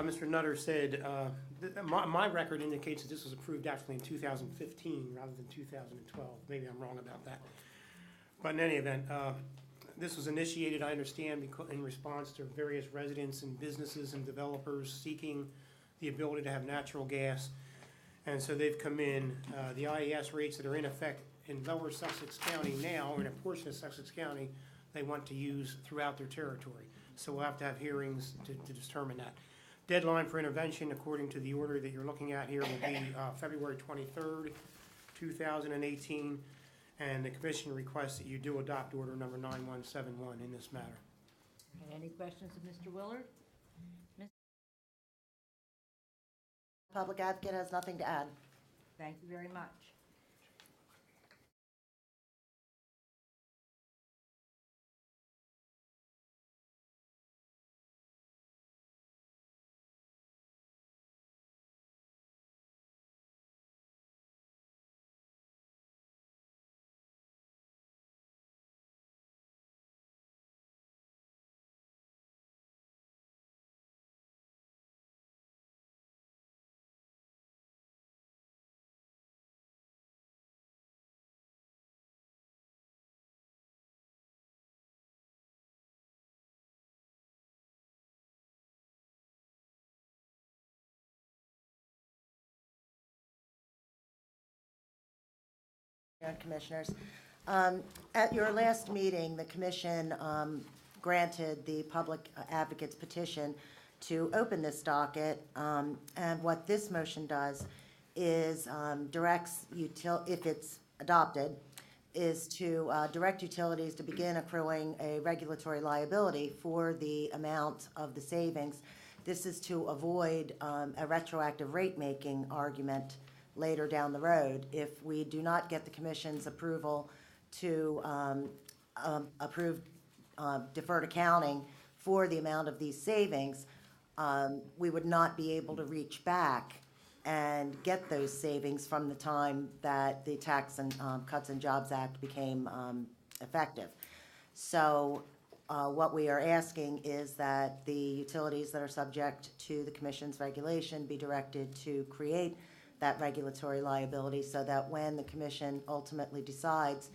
Mr. Nutter said, my record indicates that this was approved actually in 2015 rather than 2012. Maybe I'm wrong about that. But in any event, this was initiated, I understand, in response to various residents and businesses and developers seeking the ability to have natural gas. And so they've come in, the IES rates that are in effect in Lower Sussex County now, or in a portion of Sussex County, they want to use throughout their territory. So we'll have to have hearings to determine that. Deadline for intervention, according to the order that you're looking at here, will be February 23rd, 2018. And the commission requests that you do adopt order number 9171 in this matter. Any questions of Mr. Willard? Public advocate has nothing to add. Thank you very much. Commissioners, at your last meeting, the commission granted the public advocate's petition to open this docket, and what this motion does is directs if it's adopted, is to direct utilities to begin accruing a regulatory liability for the amount of the savings. This is to avoid a retroactive rate-making argument later down the road. If we do not get the commission's approval to approve deferred accounting for the amount of these savings, we would not be able to reach back and get those savings from the time that the Tax and Cuts and Jobs Act became effective. So what we are asking is that the utilities that are subject to the commission's regulation be directed to create that regulatory liability so that when the commission ultimately decides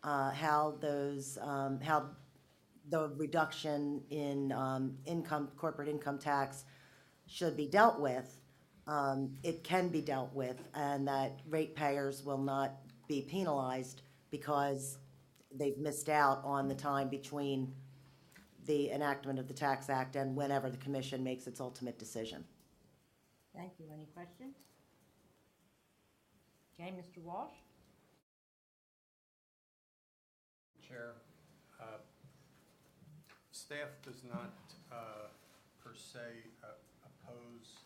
how the reduction in corporate income tax should be dealt with, it can be dealt with, and that ratepayers will not be penalized because they've missed out on the time between the enactment of the Tax Act and whenever the commission makes its ultimate decision. Thank you. Any questions? Okay, Mr. Walsh? Chair, staff does not per se oppose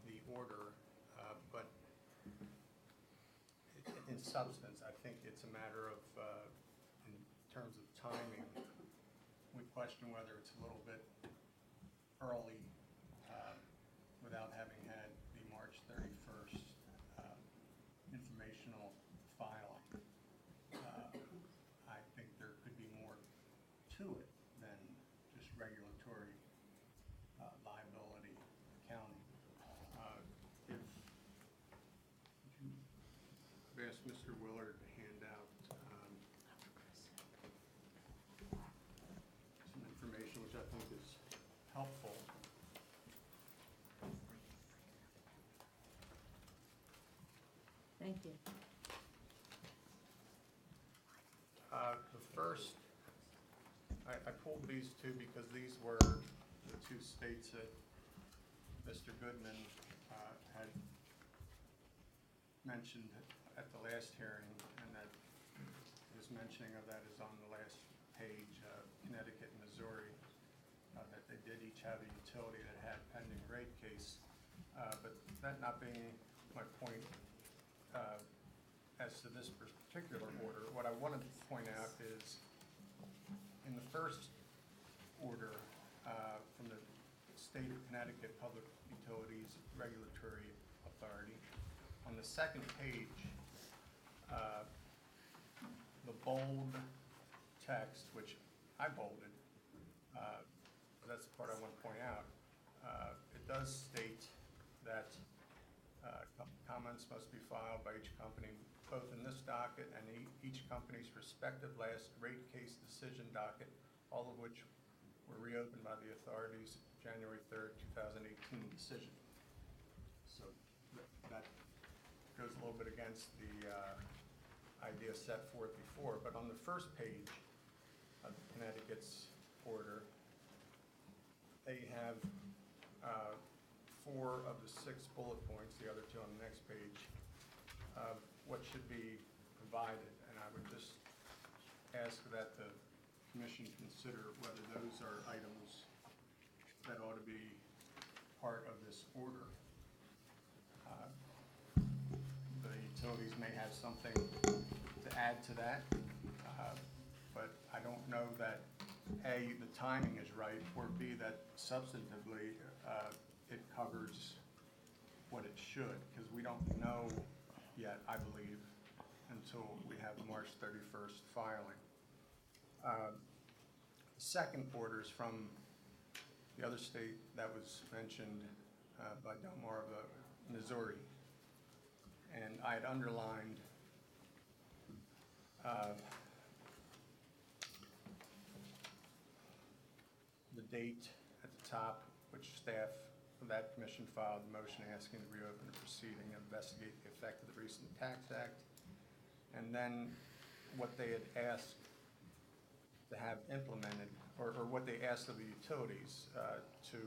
the order, but in substance, I think it's a matter of, in terms of timing, we question whether it's a little bit early without having had the March 31st informational filing. I think there could be more to it than just regulatory liability accounting. If I've asked Mr. Willard to hand out some information which I think is helpful. Thank you. The first, I pulled these two because these were the two states that Mr. Goodman had mentioned at the last hearing, and that his mentioning of that is on the last page, Connecticut and Missouri, that they did each have a utility that had pending rate case. But that not being my point, as to this particular order, what I wanted to point out is in the first order from the State of Connecticut Public Utilities Regulatory Authority, on the second page, the bold text, which I bolded, that's the part I want to point out, does state that comments must be filed by each company, both in this docket and each company's respective last rate case decision docket, all of which were reopened by the authorities' January 3rd, 2018 decision. So that goes a little bit against the idea set forth before. But on the first page of Connecticut's order, they have 4 of the 6 bullet points, the other 2 on the next page, of what should be provided. And I would just ask that the Commission consider whether those are items that ought to be part of this order. The utilities may have something to add to that, but I don't know that, A, the timing is right, or B, that substantively it covers what it should, because we don't know yet, I believe, until we have March 31st filing. The second order is from the other state that was mentioned by Delmarva, Missouri. And I had underlined the date at the top, which staff of that commission filed a motion asking to reopen the proceeding and investigate the effect of the recent Tax Act. And then what they had asked to have implemented, or what they asked of the utilities to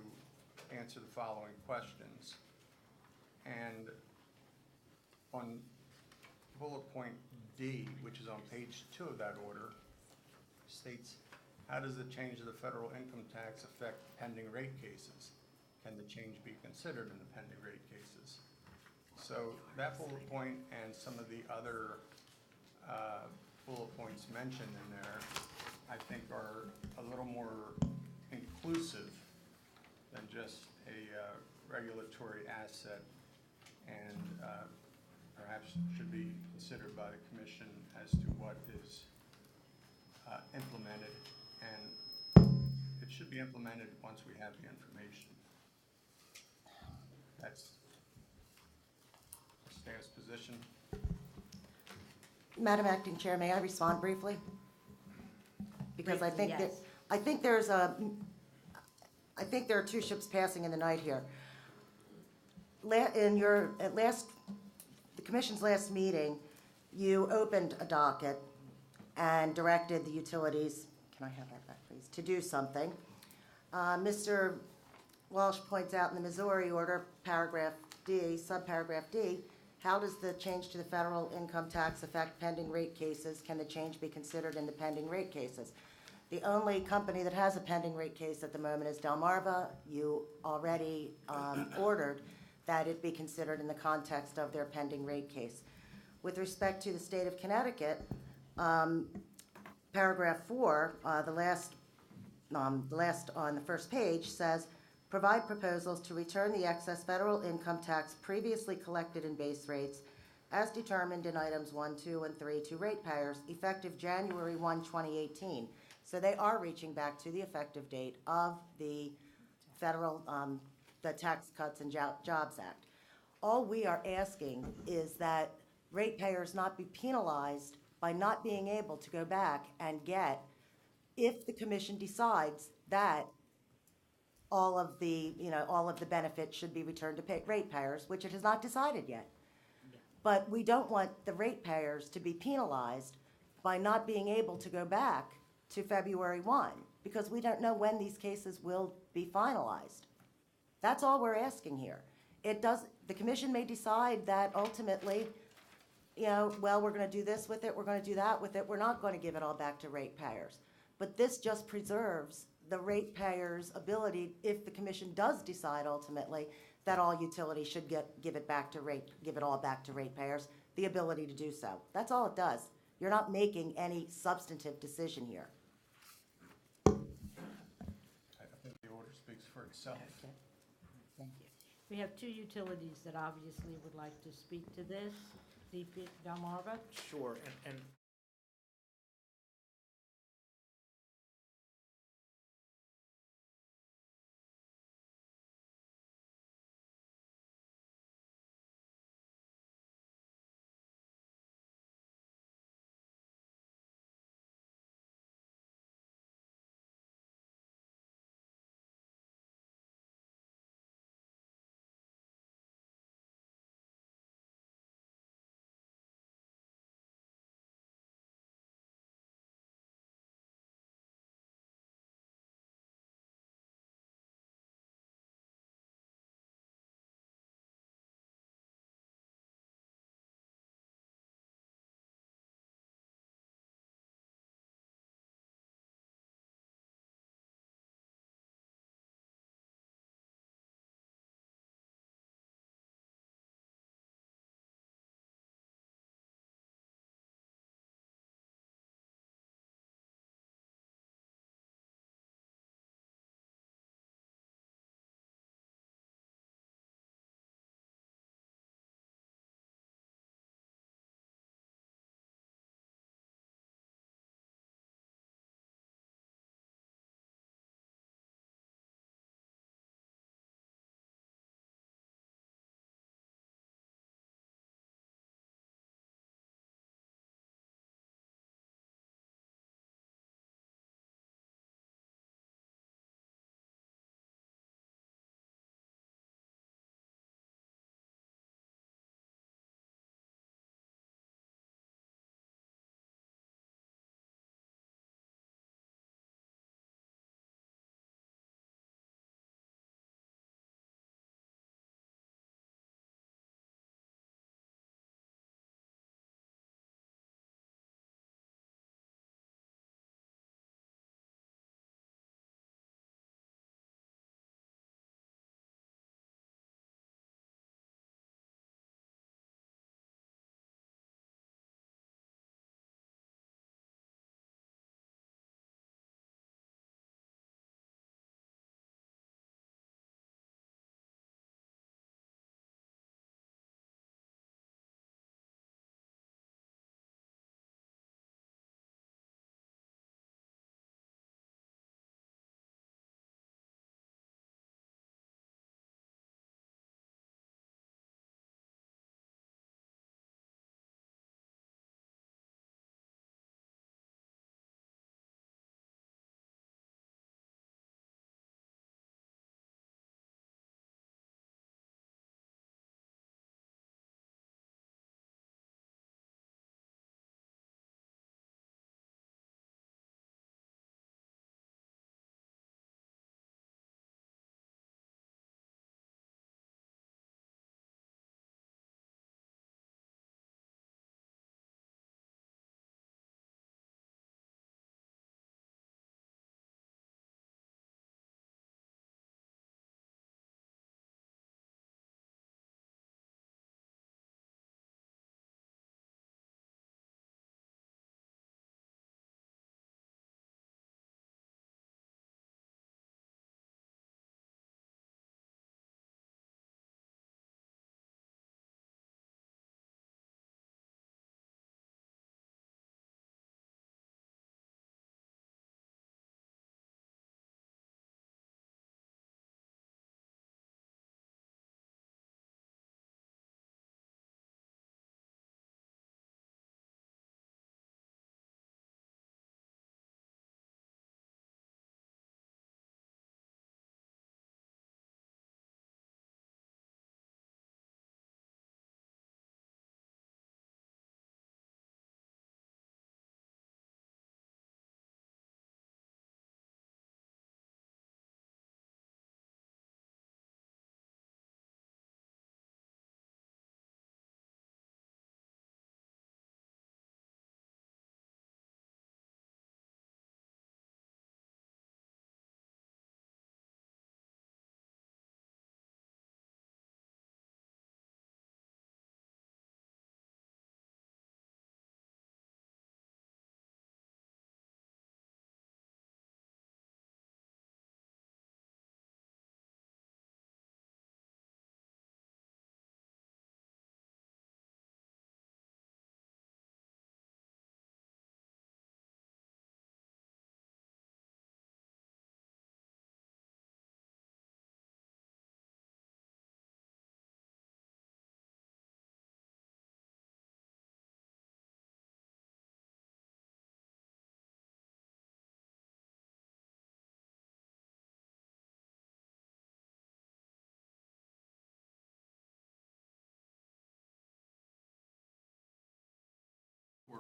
answer the following questions. And on bullet point D, which is on page 2 of that order, states, how does the change of the federal income tax affect pending rate cases? Can the change be considered in the pending rate cases? So that bullet point and some of the other bullet points mentioned in there, I think are a little more inclusive than just a regulatory asset, and perhaps should be considered by the Commission as to what is implemented, and it should be implemented once we have the information. That's staff's position. Madam Acting Chair, may I respond briefly? Because I think Briefly, that, yes. I think there are 2 ships passing in the night here. The Commission's last meeting, you opened a docket and directed the utilities, can I have that back, please, to do something. Mr. Walsh points out in the Missouri order, paragraph D, subparagraph D, how does the change to the federal income tax affect pending rate cases? Can the change be considered in the pending rate cases? The only company that has a pending rate case at the moment is Delmarva. You already ordered that it be considered in the context of their pending rate case. With respect to the state of Connecticut, paragraph 4, the last on the first page says, provide proposals to return the excess federal income tax previously collected in base rates as determined in items 1, 2, and 3 to ratepayers effective January 1, 2018. So they are reaching back to the effective date of the federal, the Tax Cuts and Jobs Act. All we are asking is that ratepayers not be penalized by not being able to go back and get, if the Commission decides that all of the benefits should be returned to ratepayers, which it has not decided yet. But we don't want the ratepayers to be penalized by not being able to go back to February 1, because we don't know when these cases will be finalized. That's all we're asking here. The Commission may decide that ultimately, well, we're going to do this with it, we're going to do that with it, we're not going to give it all back to ratepayers. But this just preserves the ratepayers' ability, if the Commission does decide ultimately that all utilities should give it all back to ratepayers, the ability to do so. That's all it does. You're not making any substantive decision here. I think the order speaks for itself. Okay. Thank you. We have 2 utilities that obviously would like to speak to this. DP Delmarva? Sure, and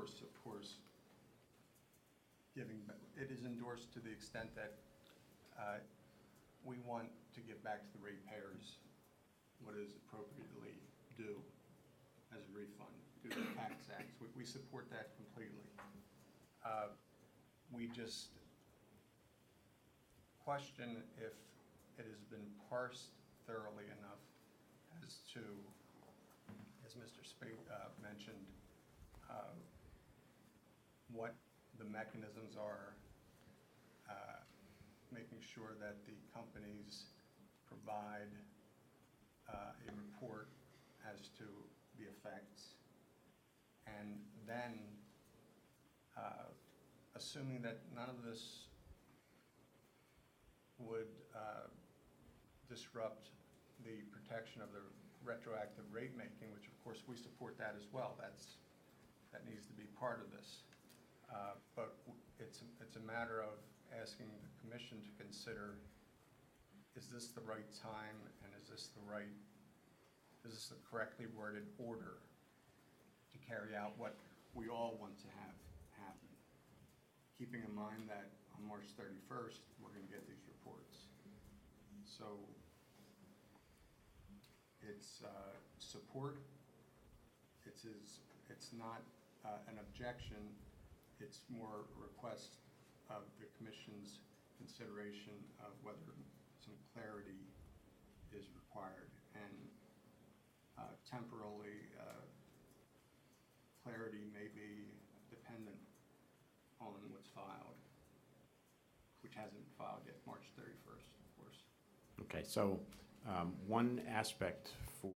of course, it is endorsed to the extent that we want to give back to the ratepayers what is appropriately due as a refund due to the tax acts. We support that completely. We just question if it has been parsed thoroughly enough as to, as Mr. Spade mentioned, what the mechanisms are, making sure that the companies provide a report as to the effects, and then assuming that none of this would disrupt the protection of the retroactive rate making, which of course we support that as well. That needs to be part of this. But it's a matter of asking the commission to consider, is this the right time, and is this the correctly worded order to carry out what we all want to have happen? Keeping in mind that on March 31st, we're going to get these reports. So it's support. It's not an objection. It's more a request of the commission's consideration of whether some clarity is required. And temporarily, clarity may be dependent on what's filed, which hasn't been filed yet, March 31st, of course. Okay, so one aspect for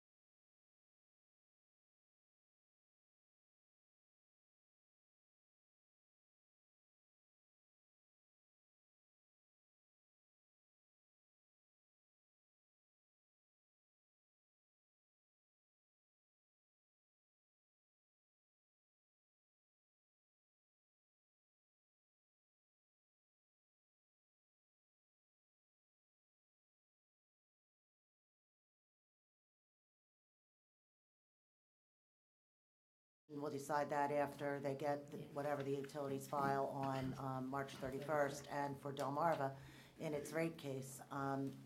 We'll decide that after they get whatever the utilities file on March 31st, and for Delmarva in its rate case.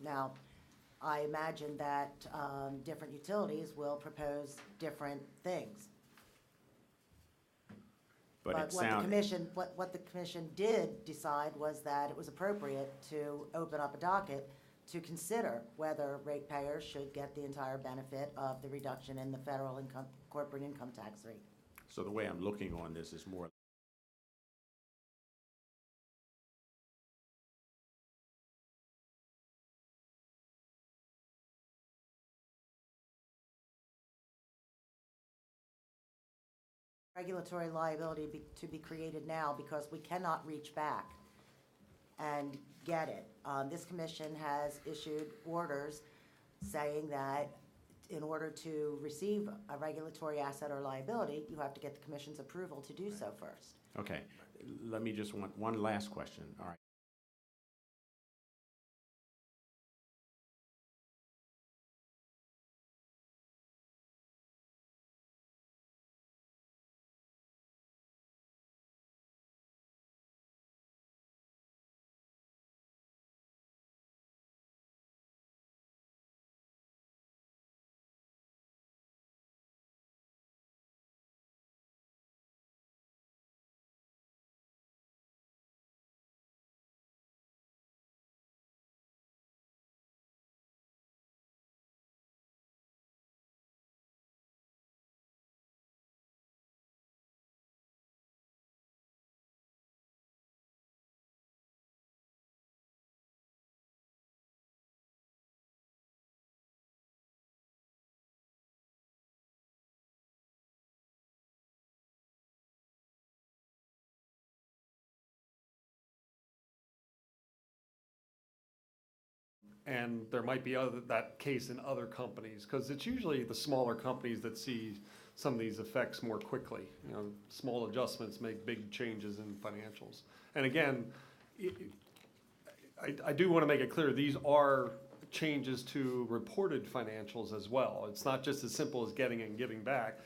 Now, I imagine that different utilities will propose different things. but it What the sounds commission, what the commission did decide was that it was appropriate to open up a docket to consider whether ratepayers should get the entire benefit of the reduction in the federal corporate income tax rate. so the way I'm looking on this is more Regulatory liability to be created now because we cannot reach back and get it. This commission has issued orders saying that in order to receive a regulatory asset or liability, you have to get the commission's approval to do so first. okay. Let me just one last question. All right. And there might be that case in other companies, because it's usually the smaller companies that see some of these effects more quickly. You know, small adjustments make big changes in financials. And again, I do want to make it clear, these are changes to reported financials as well. It's not just as simple as getting and giving back.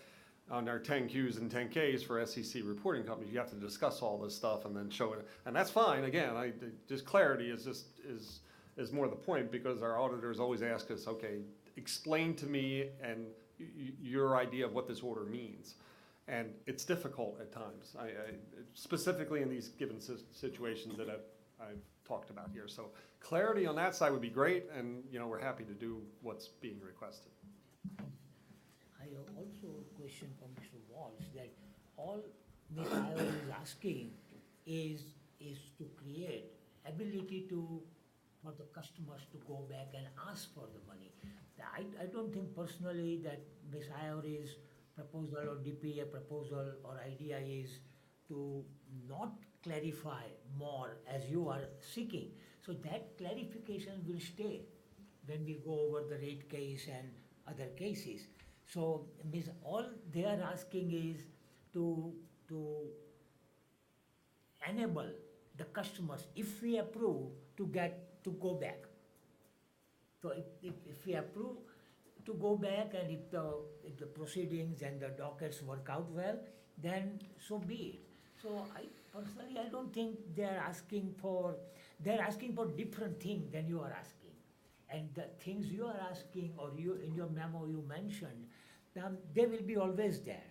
on our 10Qs and 10Ks for SEC reporting companies, you have to discuss all this stuff and then show it. And that's fine, again, just clarity is more the point, because our auditors always ask us, okay, explain to me and your idea of what this order means. And it's difficult at times, specifically in these given situations that I've talked about here. So clarity on that side would be great, and we're happy to do what's being requested. I have also a question from Mr. Walsh, that all Ms. Iyer is asking is to create ability for the customers to go back and ask for the money. I don't think personally that Ms. Iyor's proposal or DPA proposal or idea is to not clarify more as you are seeking. So that clarification will stay when we go over the rate case and other cases. So all they are asking is to enable the customers, if we approve, to go back. So if we approve to go back, and if the proceedings and the dockets work out well, then so be it. So I don't think they're asking for different things than you are asking. And the things you are asking, or you in your memo you mentioned, they will be always there.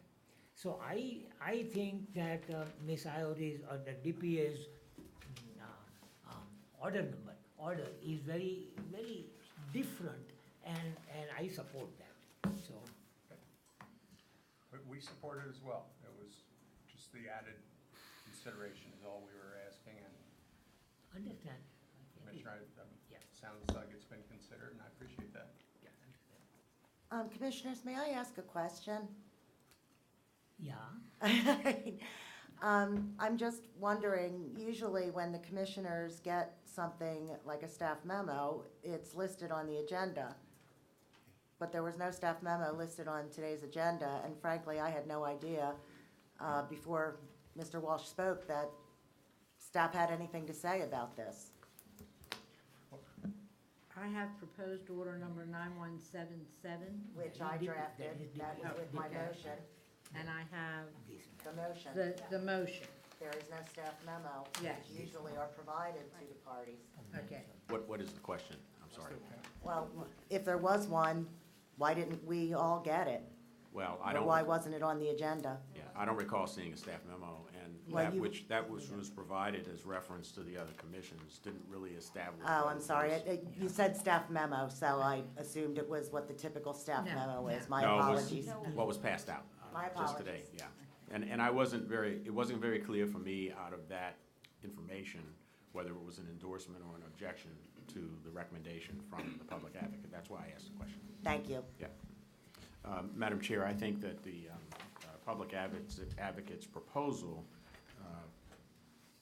So I think that Ms. Iyor's or the DPA's order is very, very different, and I support that. So But we support it as well. It was just the added consideration is all we were asking, and understand. Commissioner, Yeah. sounds like it's been considered, and I appreciate that. Yeah, understand. Commissioners, may I ask a question? Yeah. I'm just wondering, usually when the commissioners get something like a staff memo, it's listed on the agenda. But there was no staff memo listed on today's agenda, and frankly, I had no idea before Mr. Walsh spoke that staff had anything to say about this. I have proposed order number 9177, Which I drafted, that was with my Okay. motion, and I have the motion. the motion. There is no staff memo, Yes. which usually are provided to the parties. Okay. What is the question? I'm sorry. Well, if there was one, why didn't we all get it? Well, I Or don't. why wasn't it on the agenda? Yeah, I don't recall seeing a staff memo, and Well, that which was provided as reference to the other commissions didn't really establish. Oh, what I'm it sorry, was. you said staff memo, so I assumed it was what the typical staff No, memo is. no. My No, it was apologies. what was passed out, My just today, apologies. yeah. And it wasn't very clear for me out of that information whether it was an endorsement or an objection to the recommendation from the public advocate. That's why I asked the question. Thank you. Yeah. Madam Chair, I think that the public advocate's proposal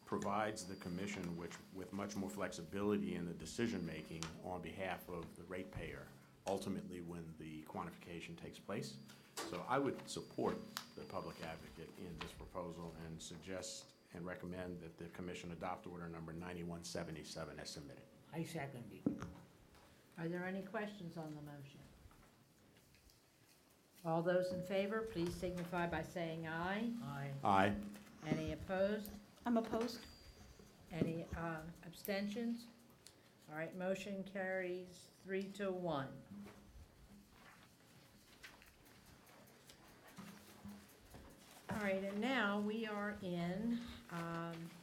provides the commission with much more flexibility in the decision-making on behalf of the ratepayer, ultimately when the quantification takes place. So I would support the public advocate in this proposal and suggest and recommend that the commission adopt order number 9177 as submitted. I second it. Are there any questions on the motion? All those in favor, please signify by saying aye. Aye. Any opposed? I'm opposed. Any abstentions? All right, motion carries 3-1. All right, and now we are in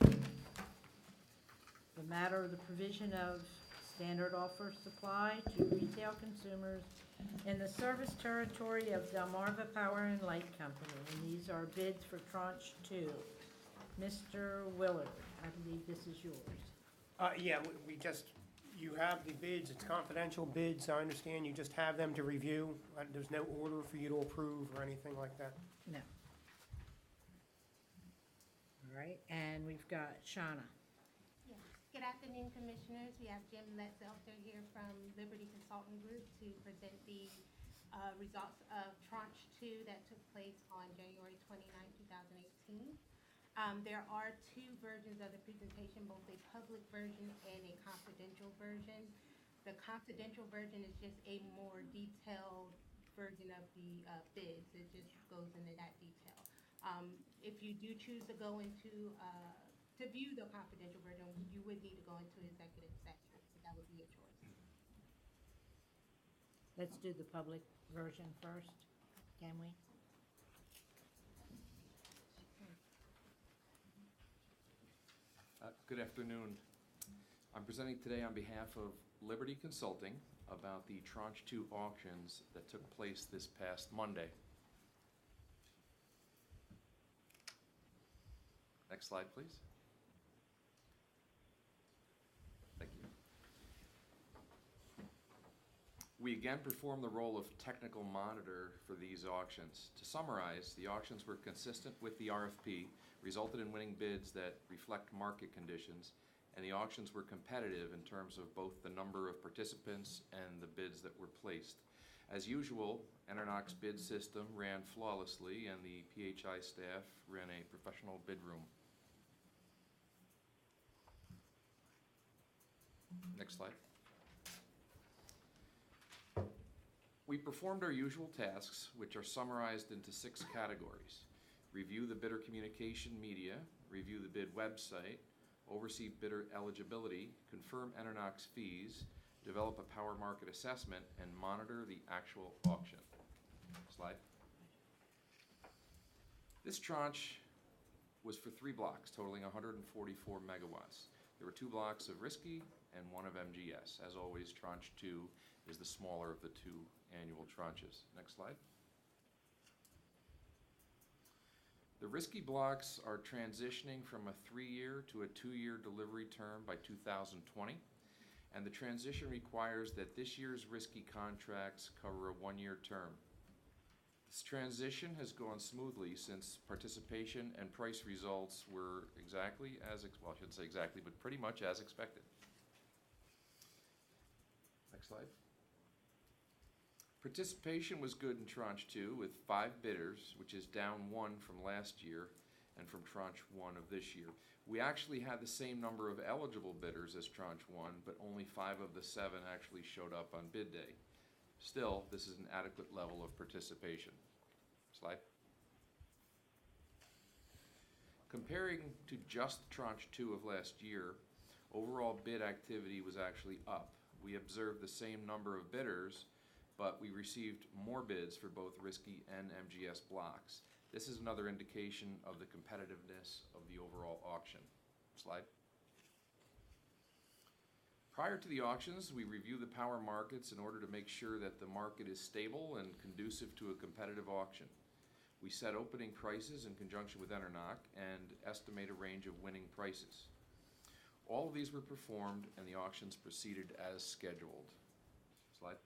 the matter of the provision of standard offer supply to retail consumers in the service territory of Delmarva Power and Light Company. And these are bids for tranche 2. Mr. Willard, I believe this is yours. Yeah, you have the bids, it's confidential bids, I understand, you just have them to review. There's no order for you to approve or anything like that. No. All right, and we've got Shauna. Yes. Good afternoon, Commissioners. We have Jim Letzelter here from Liberty Consulting Group to present the results of Tranche 2 that took place on January 29, 2018. There are two versions of the presentation, both a public version and a confidential version. The confidential version is just a more detailed version of the bids. It just goes into that detail. If you do choose to go into, to view the confidential version, you would need to go into executive session, so that would be your choice. Let's do the public version first, can we? Good afternoon. I'm presenting today on behalf of Liberty Consulting about the Tranche 2 auctions that took place this past Monday. Next slide, please. Thank you. We again performed the role of technical monitor for these auctions. To summarize, the auctions were consistent with the RFP, resulted in winning bids that reflect market conditions, and the auctions were competitive in terms of both the number of participants and the bids that were placed. As usual, Enernoc's bid system ran flawlessly, and the PHI staff ran a professional bid room. Next slide. We performed our usual tasks, which are summarized into 6 categories: review the bidder communication media, review the bid website, oversee bidder eligibility, confirm Enernoc's fees, develop a power market assessment, and monitor the actual auction. Slide. This tranche was for 3 blocks totaling 144 megawatts. There were 2 blocks of Risky and 1 of MGS. As always, Tranche 2 is the smaller of the 2 annual tranches. Next slide. The Risky blocks are transitioning from a 3-year to a 2-year delivery term by 2020, and the transition requires that this year's Risky contracts cover a 1-year term. This transition has gone smoothly since participation and price results were exactly as, well, I shouldn't say exactly, but pretty much as expected. Next slide. Participation was good in Tranche 2 with 5 bidders, which is down 1 from last year and from Tranche 1 of this year. We actually had the same number of eligible bidders as Tranche 1, but only 5 of the 7 actually showed up on bid day. Still, this is an adequate level of participation. Slide. Comparing to just Tranche 2 of last year, overall bid activity was actually up. We observed the same number of bidders, but we received more bids for both Risky and MGS blocks. This is another indication of the competitiveness of the overall auction. Slide. Prior to the auctions, we review the power markets in order to make sure that the market is stable and conducive to a competitive auction. We set opening prices in conjunction with Enernoc and estimate a range of winning prices. All of these were performed and the auctions proceeded as scheduled. Slide.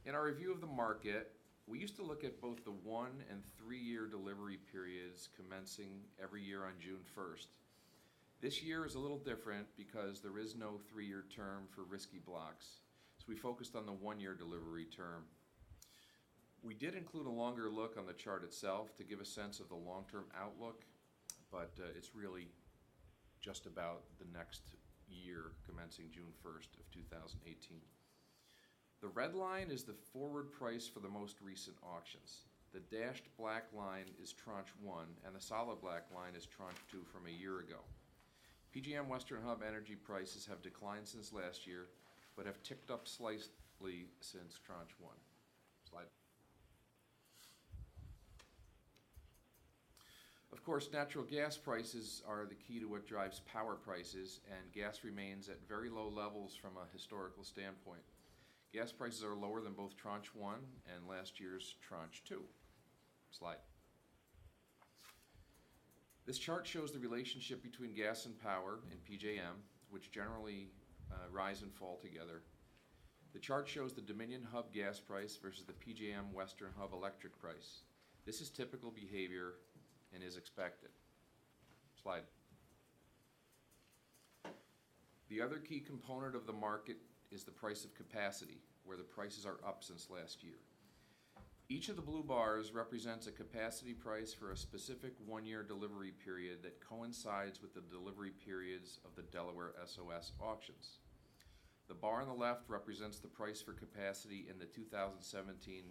In our review of the market, we used to look at both the 1- and 3-year delivery periods commencing every year on June 1st. This year is a little different because there is no 3-year term for Risky blocks, so we focused on the 1-year delivery term. We did include a longer look on the chart itself to give a sense of the long-term outlook, but it's really just about the next year commencing June 1st of 2018. The red line is the forward price for the most recent auctions. The dashed black line is Tranche 1, and the solid black line is Tranche 2 from a year ago. PJM Western Hub energy prices have declined since last year, but have ticked up slightly since Tranche 1. Slide. Of course, natural gas prices are the key to what drives power prices, and gas remains at very low levels from a historical standpoint. Gas prices are lower than both Tranche 1 and last year's Tranche 2. Slide. This chart shows the relationship between gas and power in PJM, which generally rise and fall together. The chart shows the Dominion Hub gas price versus the PJM Western Hub electric price. This is typical behavior and is expected. Slide. The other key component of the market is the price of capacity, where the prices are up since last year. Each of the blue bars represents a capacity price for a specific 1-year delivery period that coincides with the delivery periods of the Delaware SOS auctions. The bar on the left represents the price for capacity in the 2017-18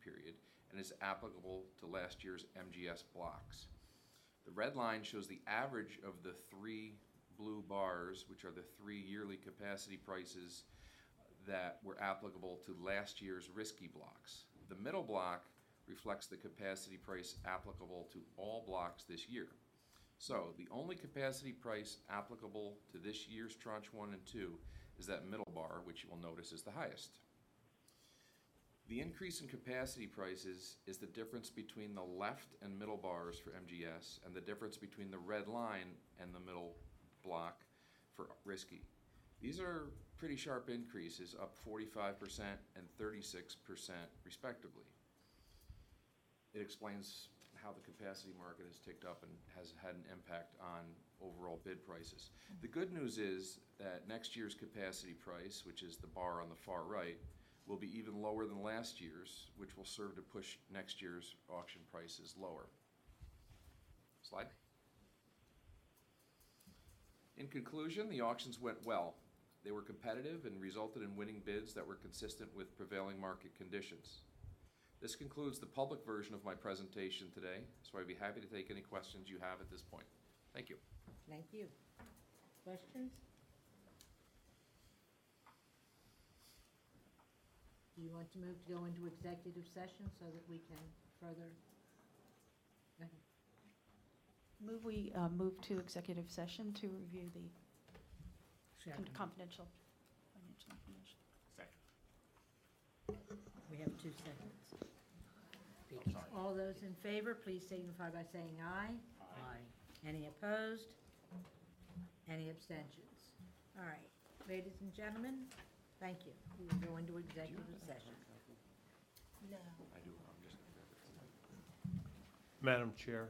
period and is applicable to last year's MGS blocks. The red line shows the average of the three blue bars, which are the 3 yearly capacity prices that were applicable to last year's risky blocks. The middle block reflects the capacity price applicable to all blocks this year. So the only capacity price applicable to this year's tranche 1 and 2 is that middle bar, which you will notice is the highest. The increase in capacity prices is the difference between the left and middle bars for MGS and the difference between the red line and the middle block for risky. These are pretty sharp increases, up 45% and 36% respectively. It explains how the capacity market has ticked up and has had an impact on overall bid prices. The good news is that next year's capacity price, which is the bar on the far right, will be even lower than last year's, which will serve to push next year's auction prices lower. Slide. In conclusion, the auctions went well. They were competitive and resulted in winning bids that were consistent with prevailing market conditions. This concludes the public version of my presentation today, so I'd be happy to take any questions you have at this point. Thank you. Thank you. Questions? Do you want to move to go into executive session so that we can further? Go ahead. We move to executive session to review the Second. confidential financial information. Second. We have 2 seconds. Take it. All those in favor, please signify by saying aye. Aye. Any opposed? Any abstentions? All right, ladies and gentlemen, thank you. We will go into executive session. No. I do. I'm just. Madam Chair,